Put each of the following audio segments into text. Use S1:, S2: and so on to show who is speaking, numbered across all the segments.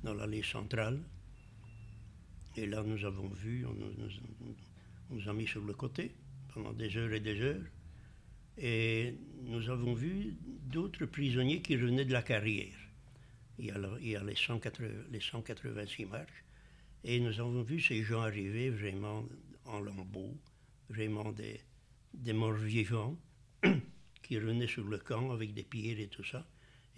S1: dans l'allée centrale. Et là, nous avons vu, on nous a mis sur le côté pendant des heures et des heures. Et nous avons vu d'autres prisonniers qui revenaient de la carrière. Il y a les 186 marches. Et nous avons vu ces gens arriver vraiment en lambeaux, vraiment des morts vivants qui revenaient sur le camp avec des pierres et tout ça.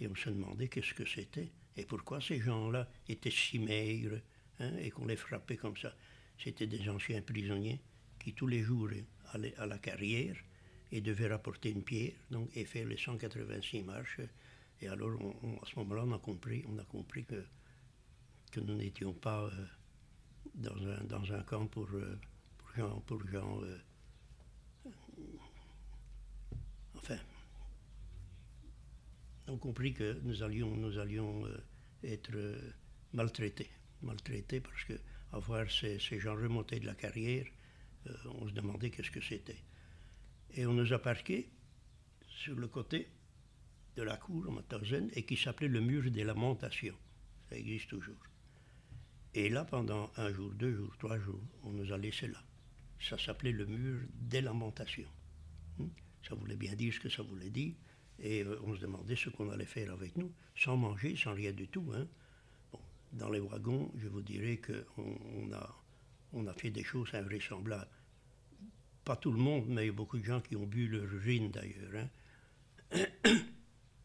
S1: Et on se demandait qu'est-ce que c'était et pourquoi ces gens-là étaient si maigres, hein, et qu'on les frappait comme ça. C'était des anciens prisonniers qui tous les jours allaient à la carrière et devaient rapporter une pierre donc, et faire les 186 marches. Et alors, à ce moment-là, on a compris que nous n'étions pas dans un camp pour gens enfin, on a compris que nous allions être maltraités parce que à voir ces gens remonter de la carrière, on se demandait qu'est-ce que c'était. Et on nous a parqués sur le côté de la cour, à Mauthausen, et qui s'appelait le mur des lamentations. Ça existe toujours. Et là, pendant un jour, 2 jours, 3 jours, on nous a laissés là. Ça s'appelait le mur des lamentations. Ça voulait bien dire ce que ça voulait dire. Et on se demandait ce qu'on allait faire avec nous, sans manger, sans rien du tout. Hein. Bon, dans les wagons, je vous dirais qu'on a fait des choses invraisemblables. Pas tout le monde, mais il y a beaucoup de gens qui ont bu leur urine d'ailleurs. Hein.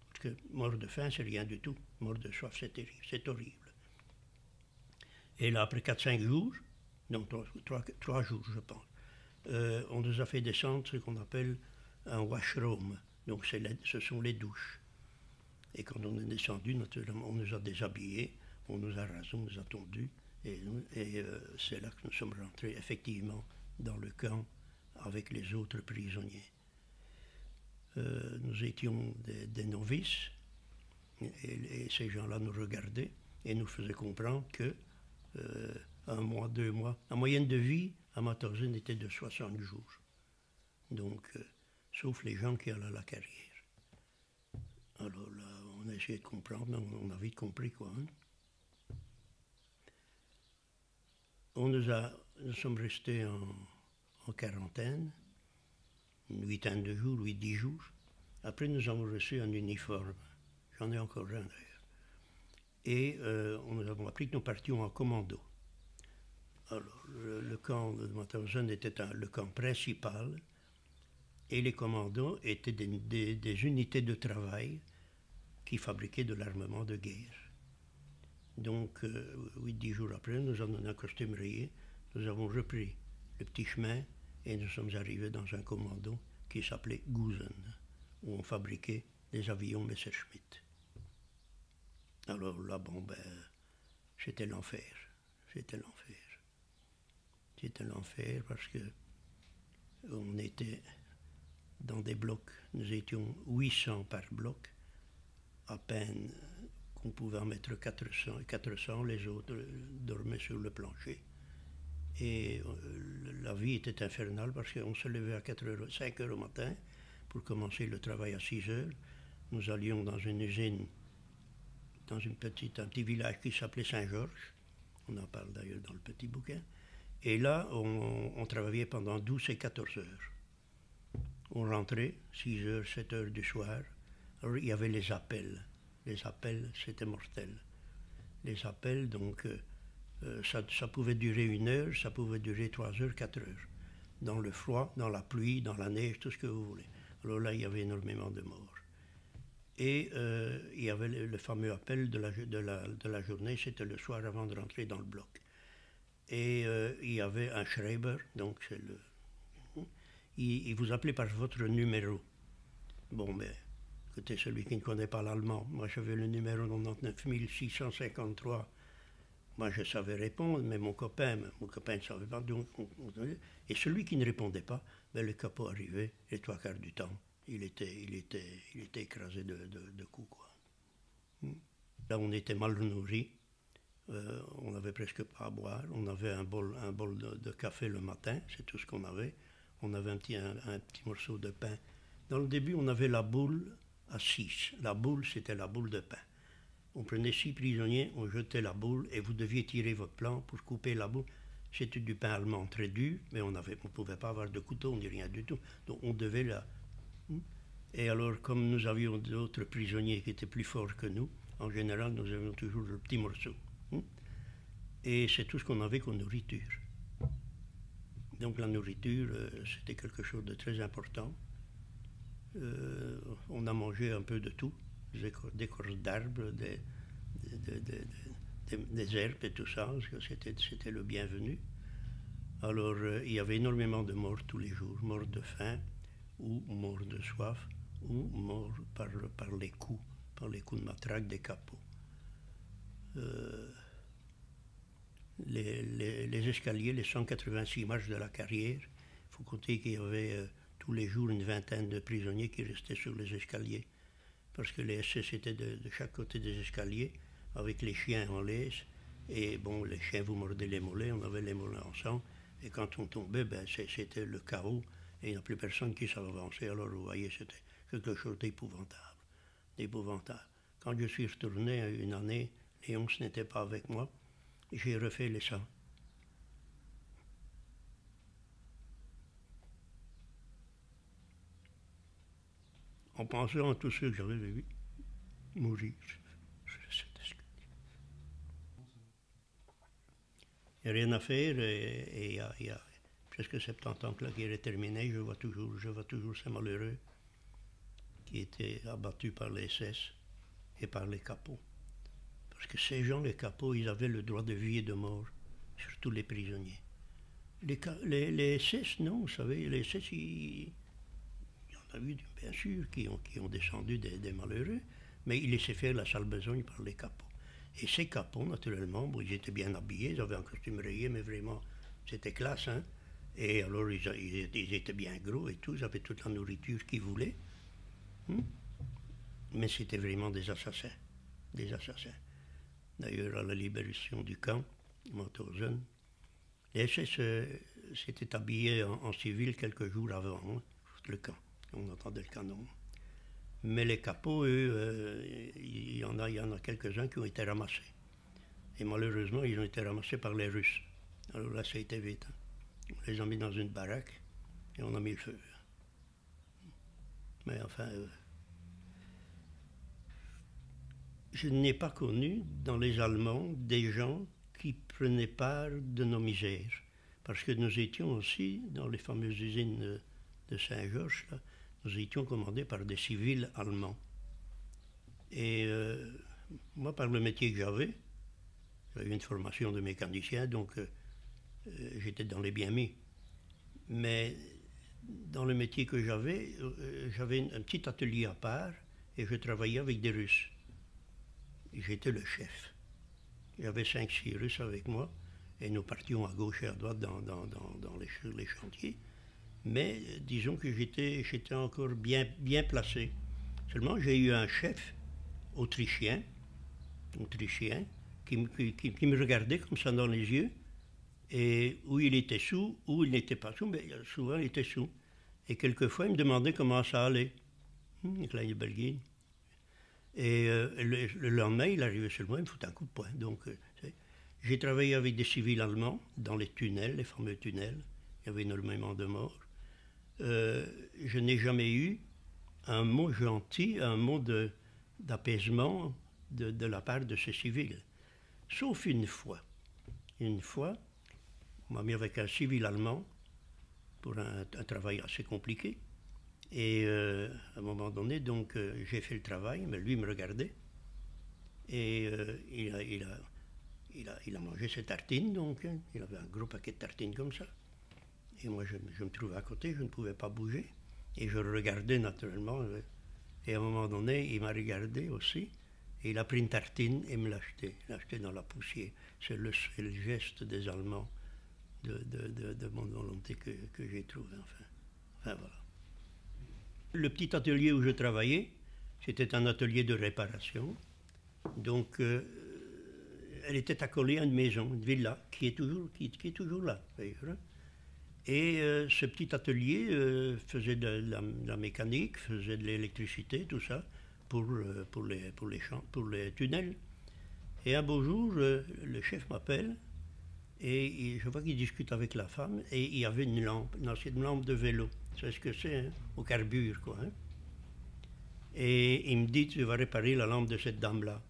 S1: Parce que mort de faim, c'est rien du tout. Mort de soif, c'est terrible, c'est horrible. Et là, après 4-5 jours, non, 3 jours, je pense, on nous a fait descendre ce qu'on appelle un washroom. Donc ce sont les douches. Et quand on est descendu, naturellement, on nous a déshabillés, on nous a rasés, on nous a tondus. Et c'est là que nous sommes rentrés effectivement dans le camp avec les autres prisonniers. Nous étions des novices, et ces gens-là nous regardaient et nous faisaient comprendre que 1 mois, 2 mois, la moyenne de vie à Mauthausen était de 60 jours. Donc, sauf les gens qui allaient à la carrière. Alors là, on a essayé de comprendre, mais on a vite compris quoi. Hein. Nous sommes restés en quarantaine, une huitaine de jours, 8-10 jours. Après, nous avons reçu un uniforme. J'en ai encore un d'ailleurs. Et nous avons appris que nous partions en commando. Alors, le camp de Mauthausen était le camp principal, et les commandos étaient des unités de travail qui fabriquaient de l'armement de guerre. Donc, 8-10 jours après, nous avons un costume rayé, nous avons repris le petit chemin et nous sommes arrivés dans un commando qui s'appelait Gusen, où on fabriquait des avions Messerschmitt. Alors là, bon, c'était l'enfer. C'était l'enfer. C'était l'enfer parce que on était dans des blocs. Nous étions 800 par bloc. À peine qu'on pouvait en mettre 400, les autres dormaient sur le plancher. Et la vie était infernale parce qu'on se levait à 5 heures au matin pour commencer le travail à 6 heures. Nous allions dans une usine, dans un petit village qui s'appelait Saint-Georges. On en parle d'ailleurs dans le petit bouquin. Et là, on travaillait pendant 12 et 14 heures. On rentrait 6 heures, 7 heures du soir. Alors, il y avait les appels. Les appels, c'était mortel. Les appels, donc, ça pouvait durer 1 heure, ça pouvait durer 3 heures, 4 heures. Dans le froid, dans la pluie, dans la neige, tout ce que vous voulez. Alors là, il y avait énormément de morts. Et il y avait le fameux appel de la journée, c'était le soir avant de rentrer dans le bloc. Et il y avait un Schreiber, donc c'est il vous appelait par votre numéro. Bon, mais écoutez, celui qui ne connaît pas l'allemand, moi j'avais le numéro 99 653. Moi je savais répondre, mais mon copain ne savait pas. Donc, et celui qui ne répondait pas, le capot arrivait, et 3/4 du temps, il était écrasé de coups, quoi. Là, on était mal nourris. On n'avait presque pas à boire. On avait un bol de café le matin, c'est tout ce qu'on avait. On avait un petit morceau de pain. Dans le début, on avait la boule à 6. La boule, c'était la boule de pain. On prenait 6 prisonniers, on jetait la boule et vous deviez tirer votre plan pour couper la boule. C'était du pain allemand très dur, mais on ne pouvait pas avoir de couteau ni rien du tout. Donc on devait la... Et alors, comme nous avions d'autres prisonniers qui étaient plus forts que nous, en général, nous avions toujours le petit morceau. Et c'est tout ce qu'on avait comme nourriture. Donc la nourriture, c'était quelque chose de très important. On a mangé un peu de tout, des écorces d'arbres, des herbes et tout ça, parce que c'était le bienvenu. Alors il y avait énormément de morts tous les jours, morts de faim, ou morts de soif, ou morts par les coups de matraque des capots. Les escaliers, les 186 marches de la carrière, il faut compter qu'il y avait tous les jours une vingtaine de prisonniers qui restaient sur les escaliers, parce que les SS étaient de chaque côté des escaliers, avec les chiens en laisse, et bon, les chiens vous mordaient les mollets, on avait les mollets en sang, et quand on tombait, ben, c'était le chaos, et il n'y a plus personne qui savait avancer, alors vous voyez, c'était quelque chose d'épouvantable. Quand je suis retourné une année, Léon n'était pas avec moi, j'ai refait les 100. En pensant à tous ceux que j'avais vus mourir. Il n'y a rien à faire et il y a presque 70 ans que la guerre est terminée, je vois toujours ces malheureux qui étaient abattus par les SS et par les capots. Parce que ces gens, les capots, ils avaient le droit de vie et de mort, surtout les prisonniers. Les SS, non, vous savez, les SS, il y en a eu, bien sûr, qui ont descendu des malheureux, mais ils laissaient faire la sale besogne par les capots. Et ces capots, naturellement, bon, ils étaient bien habillés, ils avaient un costume rayé, mais vraiment, c'était classe, hein. Et alors, ils étaient bien gros et tout, ils avaient toute la nourriture qu'ils voulaient. Mais c'était vraiment des assassins. Des assassins. D'ailleurs, à la libération du camp, Mauthausen, les SS s'étaient habillés en civil quelques jours avant le camp. On entendait le canon. Mais les capots, eux, il y en a quelques-uns qui ont été ramassés. Et malheureusement, ils ont été ramassés par les Russes. Alors là, ça a été vite. On les a mis dans une baraque et on a mis le feu. Mais enfin, je n'ai pas connu dans les Allemands des gens qui prenaient part de nos misères. Parce que nous étions aussi, dans les fameuses usines de Saint-Georges, nous étions commandés par des civils allemands. Et moi, par le métier que j'avais eu une formation de mécanicien, donc j'étais dans les bien mis. Mais dans le métier que j'avais un petit atelier à part et je travaillais avec des Russes. J'étais le chef. J'avais 5-6 Russes avec moi et nous partions à gauche et à droite dans les chantiers. Mais disons que j'étais encore bien placé. Seulement, j'ai eu un chef autrichien qui me regardait comme ça dans les yeux, et où il était sous, où il n'était pas sous, mais souvent il était sous. Et quelquefois, il me demandait comment ça allait. Kleine Belgique. Et le lendemain, il arrivait sur moi, il me foutait un coup de poing. Donc, j'ai travaillé avec des civils allemands dans les tunnels, les fameux tunnels. Il y avait énormément de morts. Je n'ai jamais eu un mot gentil, un mot d'apaisement de la part de ces civils. Sauf une fois. Une fois, on m'a mis avec un civil allemand pour un travail assez compliqué. Et à un moment donné, donc, j'ai fait le travail, mais lui me regardait. Et il a mangé ses tartines, donc, il avait un gros paquet de tartines comme ça. Et moi, je me trouvais à côté, je ne pouvais pas bouger. Et je le regardais naturellement. Et à un moment donné, il m'a regardé aussi. Et il a pris une tartine et me l'a acheté. Il l'a acheté dans la poussière. C'est le geste des Allemands de mon volonté que j'ai trouvé, enfin, voilà. Le petit atelier où je travaillais, c'était un atelier de réparation. Donc, elle était accolée à une maison, une villa, qui est toujours là, d'ailleurs. Et ce petit atelier faisait de la mécanique, faisait de l'électricité, tout ça. pour les tunnels. Et un beau jour, le chef m'appelle et je vois qu'il discute avec la femme et il y avait une lampe, une ancienne lampe de vélo. C'est ce que c'est, hein, au carbure, quoi. Hein. Et il me dit, tu vas réparer la lampe de cette dame-là.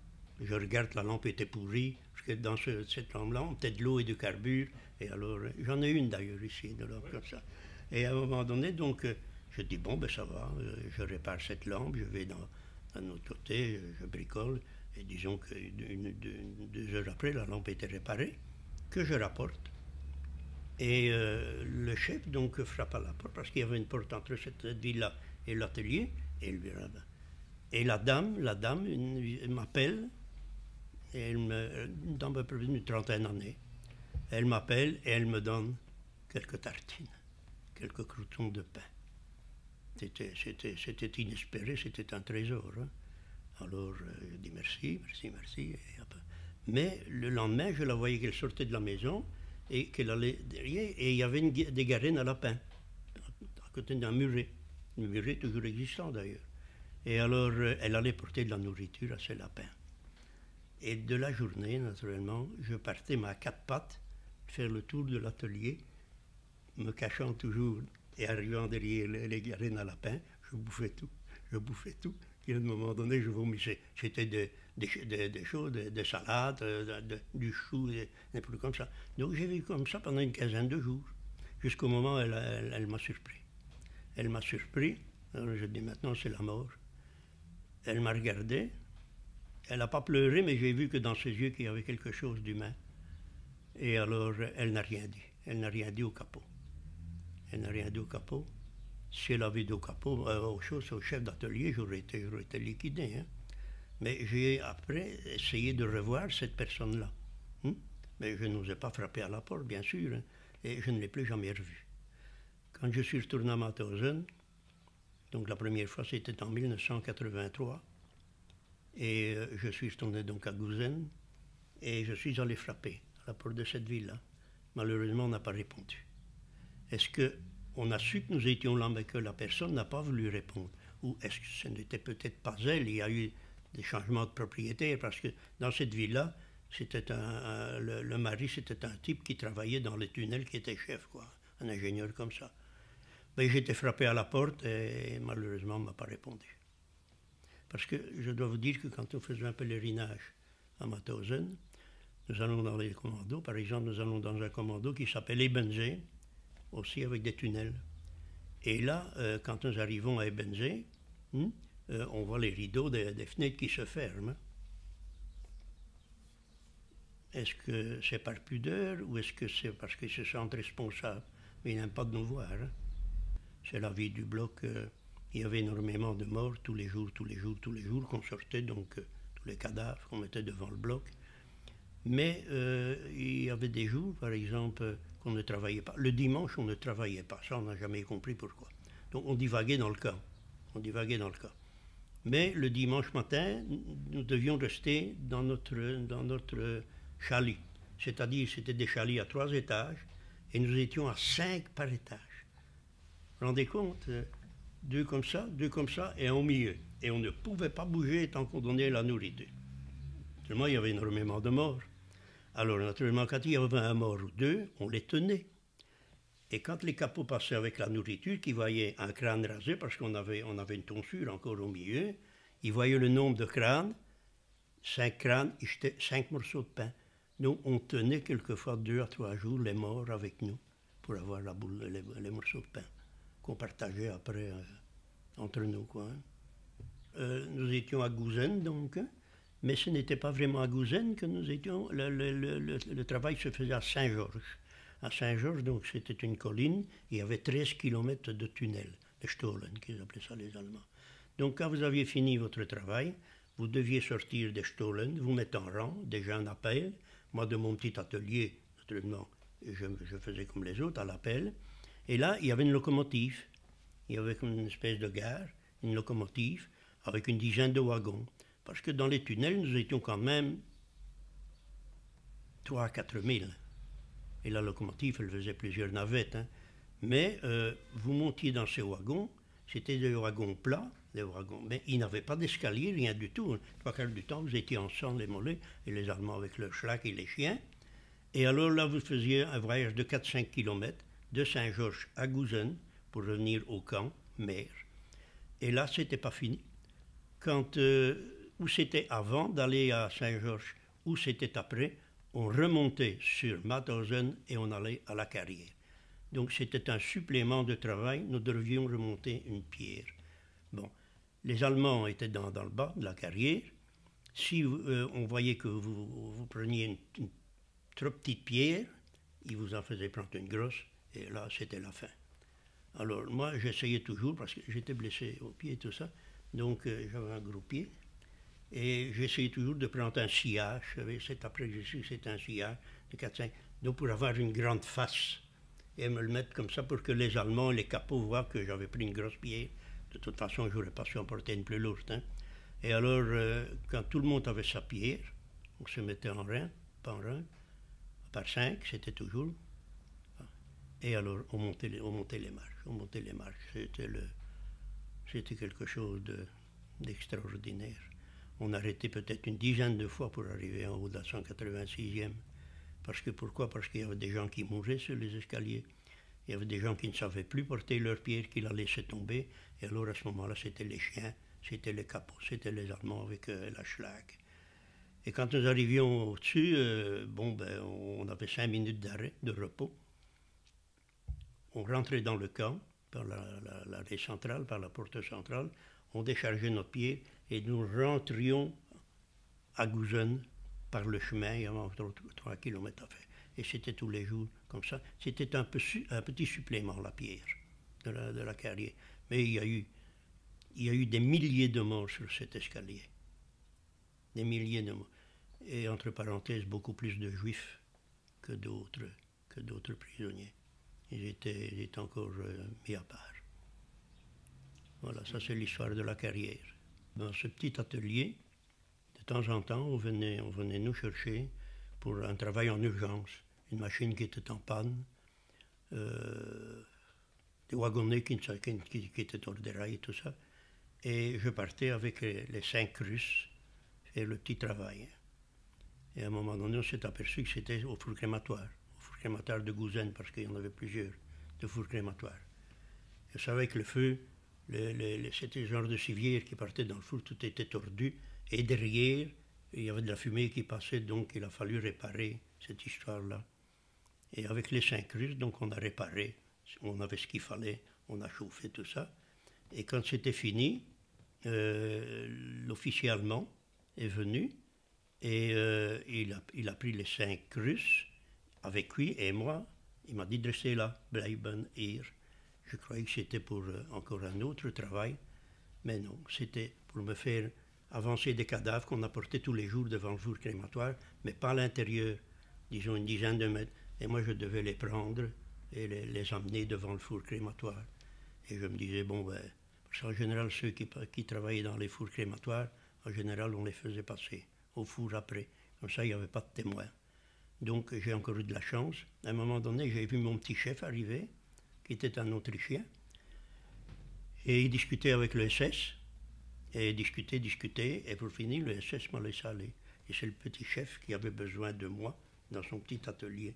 S1: Je regarde, la lampe était pourrie, parce que dans cette lampe-là, on mettait de l'eau et du carbure. Et alors, j'en ai une d'ailleurs ici, de lampe comme ça. Et à un moment donné, donc, je dis, bon, ben ça va, je répare cette lampe, je vais d'un autre côté, je bricole. Et disons que 2 heures après, la lampe était réparée, que je rapporte. Et le chef donc frappe à la porte, parce qu'il y avait une porte entre cette villa et l'atelier. Et la dame m'appelle, une dame à peu près d'une trentaine d'années. Elle m'appelle et elle me donne quelques tartines, quelques croûtons de pain. C'était inespéré, c'était un trésor. Hein. Alors je dis merci, merci, merci. Mais le lendemain, je la voyais qu'elle sortait de la maison et qu'elle allait derrière, et il y avait des garines à lapin, à côté d'un muret. Un muret toujours existant d'ailleurs. Et alors, elle allait porter de la nourriture à ces lapins. Et de la journée, naturellement, je partais à 4 pattes, faire le tour de l'atelier, me cachant toujours et arrivant derrière les garines à lapin, je bouffais tout, Et à un moment donné, je vomissais. C'était des choses, des salades, du chou, des trucs comme ça. Donc j'ai vécu comme ça pendant une quinzaine de jours, jusqu'au moment où elle m'a surpris. Elle m'a surpris, alors je dis maintenant c'est la mort. Elle m'a regardé, elle n'a pas pleuré, mais j'ai vu que dans ses yeux qu'il y avait quelque chose d'humain. Et alors elle n'a rien dit, elle n'a rien dit au capot. Elle n'a rien dit au capot. Si elle avait dit au capot, au chef d'atelier, j'aurais été liquidé. Hein. Mais j'ai après essayé de revoir cette personne-là. Hein. Mais je n'osais pas frapper à la porte, bien sûr, hein. Et je ne l'ai plus jamais revue. Quand je suis retourné à Mauthausen, donc la première fois c'était en 1983, et je suis retourné donc à Gouzen, et je suis allé frapper à la porte de cette ville-là. Malheureusement, on n'a pas répondu. Est-ce qu'on a su que nous étions là, mais que la personne n'a pas voulu répondre? Ou est-ce que ce n'était peut-être pas elle? Il y a eu des changements de propriétaire, parce que dans cette ville-là, le mari, c'était un type qui travaillait dans les tunnels, qui était chef, quoi, un ingénieur comme ça. Mais j'ai été frappé à la porte et malheureusement, on ne m'a pas répondu. Parce que je dois vous dire que quand on faisait un pèlerinage à Mauthausen, nous allons dans les commandos. Par exemple, nous allons dans un commando qui s'appelle Ebensee, aussi avec des tunnels. Et là, quand nous arrivons à Ebensee, on voit les rideaux des fenêtres qui se ferment. Est-ce que c'est par pudeur ou est-ce que c'est parce qu'ils se sentent responsables? Mais ils n'aiment pas de nous voir. Hein. C'est la vie du bloc. Il y avait énormément de morts tous les jours, qu'on sortait, donc tous les cadavres qu'on mettait devant le bloc. Mais il y avait des jours, par exemple, qu'on ne travaillait pas. Le dimanche, on ne travaillait pas. Ça, on n'a jamais compris pourquoi. Donc on divaguait dans le camp. Mais le dimanche matin, nous devions rester dans notre chalet. C'est-à-dire, c'était des chalets à 3 étages, et nous étions à 5 par étage. Vous vous rendez compte? 2 comme ça, et un au milieu. Et on ne pouvait pas bouger tant qu'on donnait la nourriture. Seulement, il y avait énormément de morts. Alors, naturellement, quand il y avait un mort ou 2, on les tenait. Et quand les capots passaient avec la nourriture, qu'ils voyaient un crâne rasé, parce qu'on avait une tonsure encore au milieu, ils voyaient le nombre de crânes, 5 crânes, ils jetaient 5 morceaux de pain. Donc, on tenait quelquefois 2 à 3 jours les morts avec nous, pour avoir les morceaux de pain, qu'on partageait après entre nous, quoi. Nous étions à Gouzen, donc, mais ce n'était pas vraiment à Gouzen que nous étions. Le travail se faisait à Saint-Georges. À Saint-Georges, donc, c'était une colline, il y avait 13 km de tunnels, de Stollen, qu'ils appelaient ça les Allemands. Donc, quand vous aviez fini votre travail, vous deviez sortir des Stollen, vous mettre en rang, déjà un appel. Moi, de mon petit atelier, naturellement, je faisais comme les autres, à l'appel. Et là, il y avait une locomotive. Il y avait comme une espèce de gare, une locomotive, avec une dizaine de wagons. Parce que dans les tunnels, nous étions quand même 3 à 4 000. Et la locomotive, elle faisait plusieurs navettes. Hein. Mais vous montiez dans ces wagons, c'était des wagons plats, des wagons. Mais ils n'avaient pas d'escalier, rien du tout. Trois quarts du temps, vous étiez en sang, les mollets, et les Allemands avec leur schlag et les chiens. Et alors là, vous faisiez un voyage de 4-5 km de Saint-Georges à Gouzen pour revenir au camp, mer. Et là, c'était pas fini. Quand, où c'était avant d'aller à Saint-Georges, où c'était après, on remontait sur Mauthausen et on allait à la carrière. Donc c'était un supplément de travail, nous devions remonter une pierre. Bon, les Allemands étaient dans le bas de la carrière. Si on voyait que vous preniez une trop petite pierre, ils vous en faisaient prendre une grosse, et là c'était la fin. Alors moi j'essayais toujours, parce que j'étais blessé au pied et tout ça, donc j'avais un gros pied, et j'essayais toujours de prendre un sillage, après j'ai su que c'était un sillage de 4-5, donc pour avoir une grande face, et me le mettre comme ça pour que les Allemands, les capots voient que j'avais pris une grosse pierre. De toute façon, je n'aurais pas su emporter une plus lourde. Hein. Et alors, quand tout le monde avait sa pierre, on se mettait en rang, pas en rang, par 5, c'était toujours. Et alors, on montait les marches. C'était quelque chose d'extraordinaire. On arrêtait peut-être une dizaine de fois pour arriver en haut de la 186e. Pourquoi? Parce qu'il y avait des gens qui mouraient sur les escaliers. Il y avait des gens qui ne savaient plus porter leurs pierres, qui la laissaient tomber. Et alors à ce moment-là, c'était les chiens, c'était les capots, c'était les Allemands avec la schlag. Et quand nous arrivions au-dessus, on avait 5 minutes d'arrêt, de repos. On rentrait dans le camp par l'arrêt central, par la porte centrale. On déchargeait notre pierre et nous rentrions à Gouzen par le chemin, il y avait 3 km à faire. Et c'était tous les jours comme ça. C'était un petit supplément, la pierre, de la carrière. Mais il y a eu des milliers de morts sur cet escalier. Des milliers de morts. Et entre parenthèses, beaucoup plus de juifs que d'autres prisonniers. Ils étaient encore mis à part. Voilà, ça c'est l'histoire de la carrière. Dans ce petit atelier, de temps en temps, on venait nous chercher pour un travail en urgence. Une machine qui était en panne, des wagonnets qui étaient hors des rails et tout ça. Et je partais avec les 5 Russes faire le petit travail. Et à un moment donné, on s'est aperçu que c'était au four crématoire de Gouzen, parce qu'il y en avait plusieurs, de fours crématoires. Et vous savez que le feu, c'était le genre de civière qui partait dans le four, tout était tordu, et derrière, il y avait de la fumée qui passait, donc il a fallu réparer cette histoire-là. Et avec les 5 Russes, donc on a réparé, on avait ce qu'il fallait, on a chauffé tout ça. Et quand c'était fini, l'officier allemand est venu et il a pris les 5 Russes avec lui et moi. Il m'a dit de rester là, bleiben hier. Je croyais que c'était pour encore un autre travail, mais non, c'était pour me faire avancer des cadavres qu'on apportait tous les jours devant le four crématoire, mais pas à l'intérieur, disons une dizaine de mètres. Et moi, je devais les prendre et les emmener devant le four crématoire. Et je me disais, parce qu'en général, ceux qui travaillaient dans les fours crématoires, en général, on les faisait passer au four après. Comme ça, il n'y avait pas de témoin. Donc, j'ai encore eu de la chance. À un moment donné, j'ai vu mon petit chef arriver, qui était un Autrichien, et il discutait avec le SS, et discutait, et pour finir, le SS m'a laissé aller. Et c'est le petit chef qui avait besoin de moi dans son petit atelier,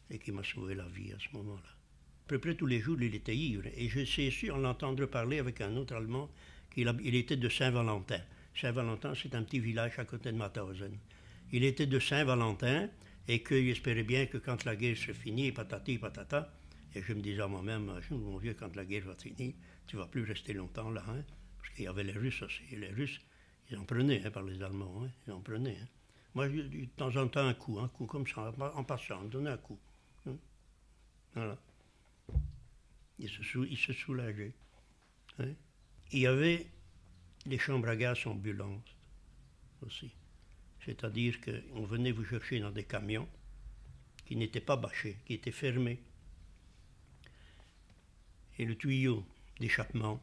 S1: et qui m'a sauvé la vie à ce moment-là. À peu près tous les jours, il était ivre, et je sais su en l'entendre parler avec un autre Allemand, il était de Saint-Valentin. Saint-Valentin, c'est un petit village à côté de Mauthausen. Il était de Saint-Valentin, et qu'il espérait bien que quand la guerre se finit, patati patata, et je me disais à moi-même, mon vieux, quand la guerre va finir, tu ne vas plus rester longtemps là, hein, parce qu'il y avait les Russes aussi. Et les Russes, ils en prenaient par les Allemands, hein, ils en prenaient. Hein. Moi, de temps en temps, un coup comme ça, en passant, donner un coup. Hein. Voilà. Il se soulageait. Hein. Il y avait les chambres à gaz ambulantes aussi. C'est-à-dire qu'on venait vous chercher dans des camions qui n'étaient pas bâchés, qui étaient fermés. Et le tuyau d'échappement,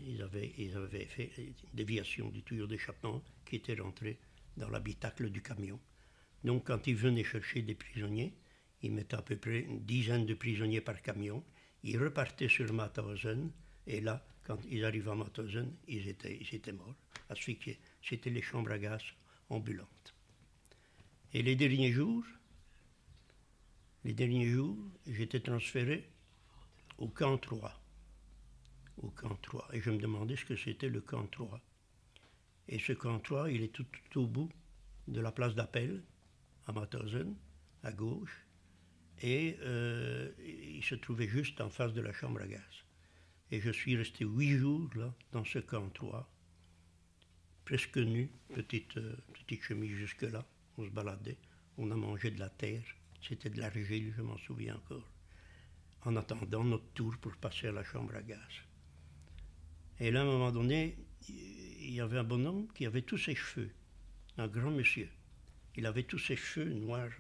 S1: ils avaient fait une déviation du tuyau d'échappement qui était rentré dans l'habitacle du camion. Donc quand ils venaient chercher des prisonniers, ils mettaient à peu près une dizaine de prisonniers par camion, ils repartaient sur Mauthausen, et là, quand ils arrivent à Mauthausen, ils étaient morts, asphyxiés. C'était les chambres à gaz ambulantes. Et les derniers jours, j'étais transféré au camp 3. Au camp 3. Et je me demandais ce que c'était le camp 3. Et ce camp 3, il est tout au bout de la place d'Appel, à Mauthausen, à gauche. Et il se trouvait juste en face de la chambre à gaz. Et je suis resté 8 jours là, dans ce camp 3, presque nu, petite chemise jusque-là. On se baladait, on a mangé de la terre, c'était de l'argile, je m'en souviens encore, en attendant notre tour pour passer à la chambre à gaz. Et là, à un moment donné, il y avait un bonhomme qui avait tous ses cheveux, un grand monsieur. Il avait tous ses cheveux noirs,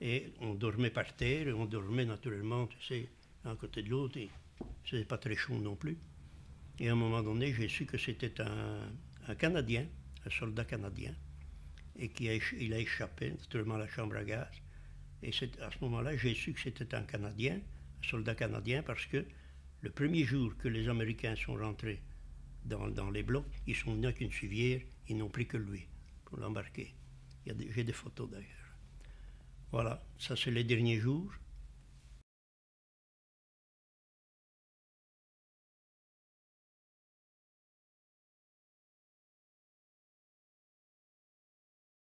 S1: et on dormait par terre, et on dormait naturellement, tu sais, un côté de l'autre, et c'était pas très chaud non plus. Et à un moment donné, j'ai su que c'était un Canadien, un soldat canadien, et il a échappé naturellement à la chambre à gaz. Et à ce moment-là, j'ai su que c'était un Canadien, un soldat canadien, parce que le premier jour que les Américains sont rentrés dans les blocs, ils sont venus avec une civière, ils n'ont pris que lui pour l'embarquer. J'ai des photos d'ailleurs. Voilà, ça c'est les derniers jours.